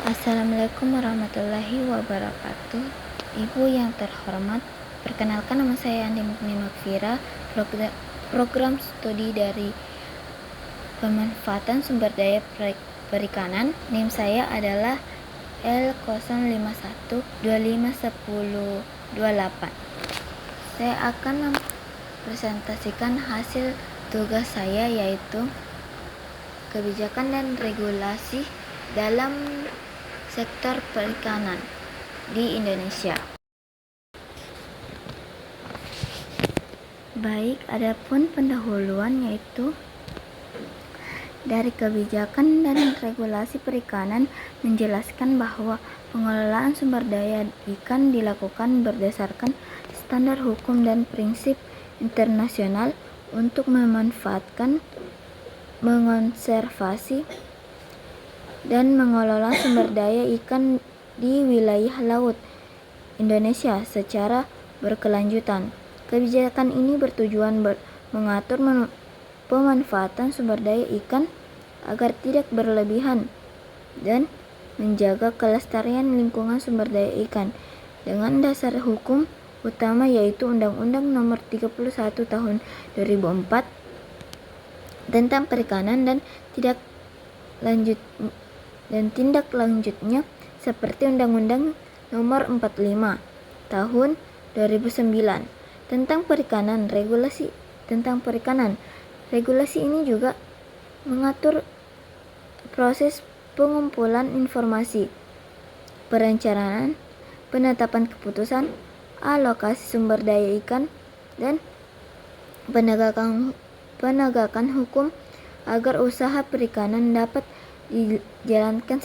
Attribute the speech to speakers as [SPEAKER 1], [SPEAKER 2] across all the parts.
[SPEAKER 1] Assalamualaikum warahmatullahi wabarakatuh. Ibu yang terhormat, perkenalkan nama saya Andi Mukni Makfira, program studi dari pemanfaatan sumber daya perikanan. NIM saya adalah L051251028. Saya akan mempresentasikan hasil tugas saya, yaitu kebijakan dan regulasi dalam sektor perikanan di Indonesia. Baik, adapun pendahuluan yaitu dari kebijakan dan regulasi perikanan menjelaskan bahwa pengelolaan sumber daya ikan dilakukan berdasarkan standar hukum dan prinsip internasional untuk memanfaatkan, mengonservasi, dan mengelola sumber daya ikan di wilayah laut Indonesia secara berkelanjutan. Kebijakan ini bertujuan mengatur pemanfaatan sumber daya ikan agar tidak berlebihan dan menjaga kelestarian lingkungan sumber daya ikan dengan dasar hukum utama yaitu Undang-Undang Nomor 31 Tahun 2004 tentang perikanan dan tindak lanjutnya seperti Undang-Undang Nomor 45 Tahun 2009 tentang perikanan. Regulasi tentang perikanan. Regulasi ini juga mengatur proses pengumpulan informasi, perencanaan, penetapan keputusan, alokasi sumber daya ikan, dan penegakan hukum agar usaha perikanan dapat dijalankan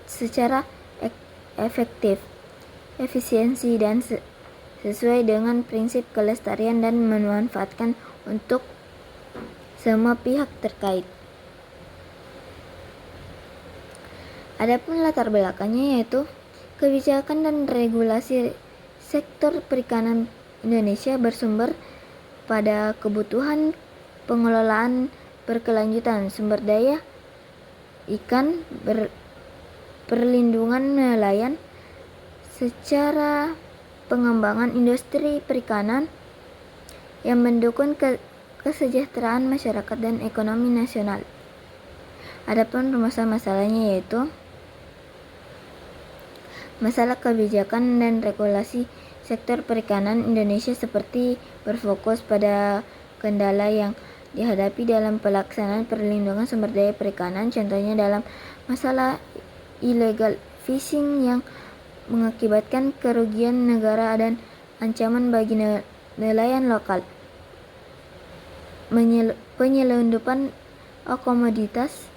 [SPEAKER 1] secara efektif, efisiensi, dan sesuai dengan prinsip kelestarian dan memanfaatkan untuk semua pihak terkait. Adapun latar belakangnya yaitu kebijakan dan regulasi sektor perikanan Indonesia bersumber pada kebutuhan pengelolaan berkelanjutan sumber daya ikan, perlindungan nelayan, secara pengembangan industri perikanan yang mendukung kesejahteraan masyarakat dan ekonomi nasional. Adapun masalahnya yaitu masalah kebijakan dan regulasi sektor perikanan Indonesia seperti berfokus pada kendala yang dihadapi dalam pelaksanaan perlindungan sumber daya perikanan, contohnya dalam masalah illegal fishing yang mengakibatkan kerugian negara dan ancaman bagi nelayan lokal, penyelundupan komoditas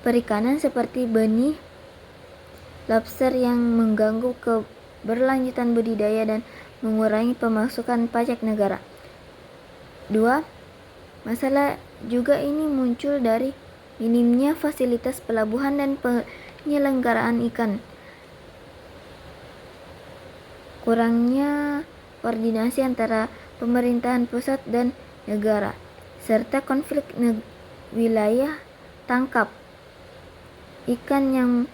[SPEAKER 1] perikanan seperti benih lobster yang mengganggu keberlanjutan budidaya dan mengurangi pemasukan pajak negara. 2. Masalah juga ini muncul dari minimnya fasilitas pelabuhan dan penyelenggaraan ikan, kurangnya koordinasi antara pemerintahan pusat dan negara, serta konflik wilayah tangkap ikan yang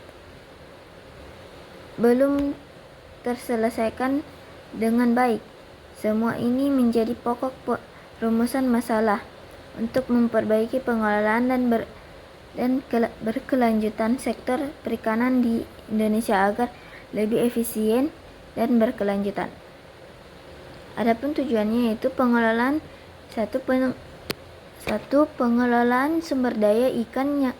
[SPEAKER 1] belum terselesaikan dengan baik. Semua ini menjadi pokok rumusan masalah untuk memperbaiki pengelolaan dan berkelanjutan sektor perikanan di Indonesia agar lebih efisien dan berkelanjutan. Adapun tujuannya yaitu pengelolaan pengelolaan sumber daya ikannya.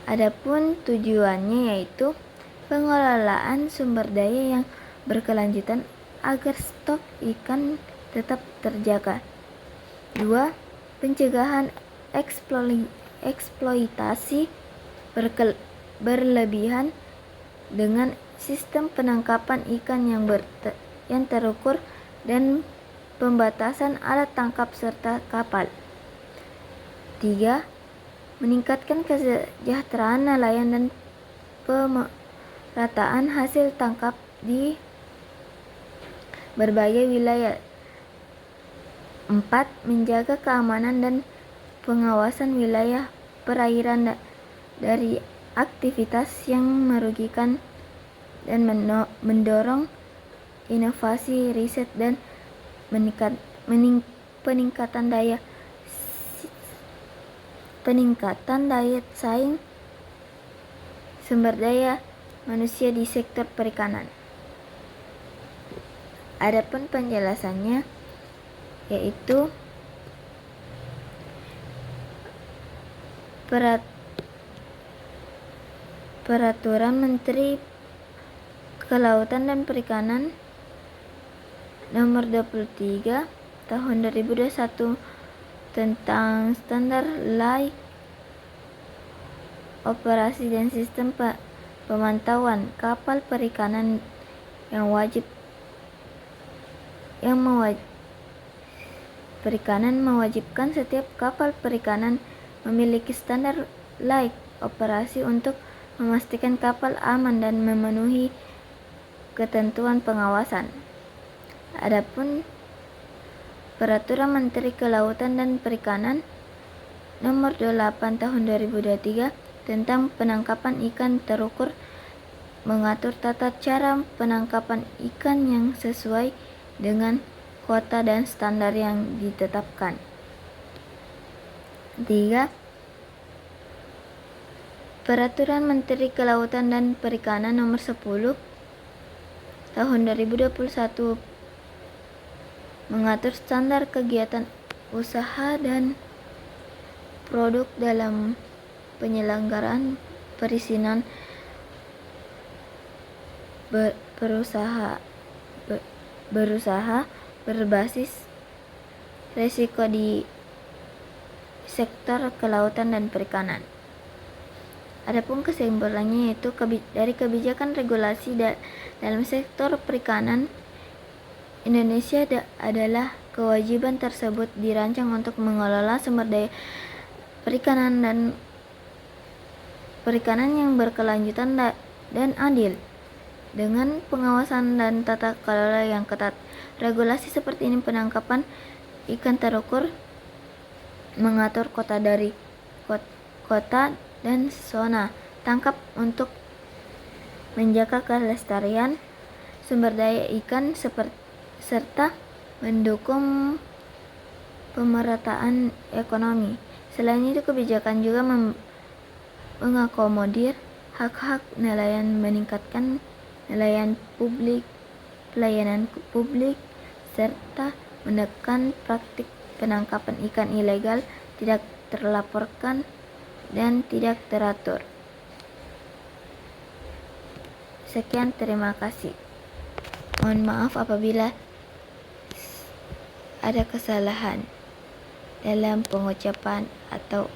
[SPEAKER 1] Adapun tujuannya yaitu pengelolaan sumber daya yang berkelanjutan agar stok ikan tetap terjaga. 2. Pencegahan eksploitasi berlebihan dengan sistem penangkapan ikan yang terukur dan pembatasan alat tangkap serta kapal. 3. Meningkatkan kesejahteraan nelayan dan pemerataan hasil tangkap di berbagai wilayah 4. Menjaga keamanan dan pengawasan wilayah perairan dari aktivitas yang merugikan dan mendorong inovasi, riset, dan peningkatan daya saing sumber daya manusia di sektor perikanan. Adapun penjelasannya yaitu Peraturan Menteri Kelautan dan Perikanan Nomor 23 Tahun 2021 tentang standar laik operasi dan sistem pemantauan kapal perikanan yang mewajibkan setiap kapal perikanan memiliki standar laik operasi untuk memastikan kapal aman dan memenuhi ketentuan pengawasan. Adapun Peraturan Menteri Kelautan dan Perikanan Nomor 28 Tahun 2023 tentang penangkapan ikan terukur mengatur tata cara penangkapan ikan yang sesuai dengan kuota dan standar yang ditetapkan. 3. Peraturan Menteri Kelautan dan Perikanan Nomor 10 Tahun 2021 mengatur standar kegiatan usaha dan produk dalam penyelenggaraan perizinan berusaha berbasis risiko di sektor kelautan dan perikanan. Adapun kesimpulannya yaitu dari kebijakan regulasi dalam sektor perikanan Indonesia adalah kewajiban tersebut dirancang untuk mengelola sumber daya perikanan yang berkelanjutan dan adil dengan pengawasan dan tata kelola yang ketat. Regulasi seperti ini penangkapan ikan terukur mengatur kota dan zona tangkap untuk menjaga kelestarian sumber daya ikan serta mendukung pemerataan ekonomi. Selain itu, kebijakan juga mengakomodir hak-hak nelayan, meningkatkan pelayanan publik, serta menekan praktik penangkapan ikan ilegal, tidak terlaporkan, dan tidak teratur. Sekian, terima kasih. Mohon maaf apabila ada kesalahan dalam pengucapan atau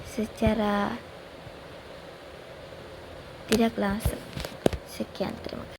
[SPEAKER 1] secara tidak langsung. Sekian, terima kasih.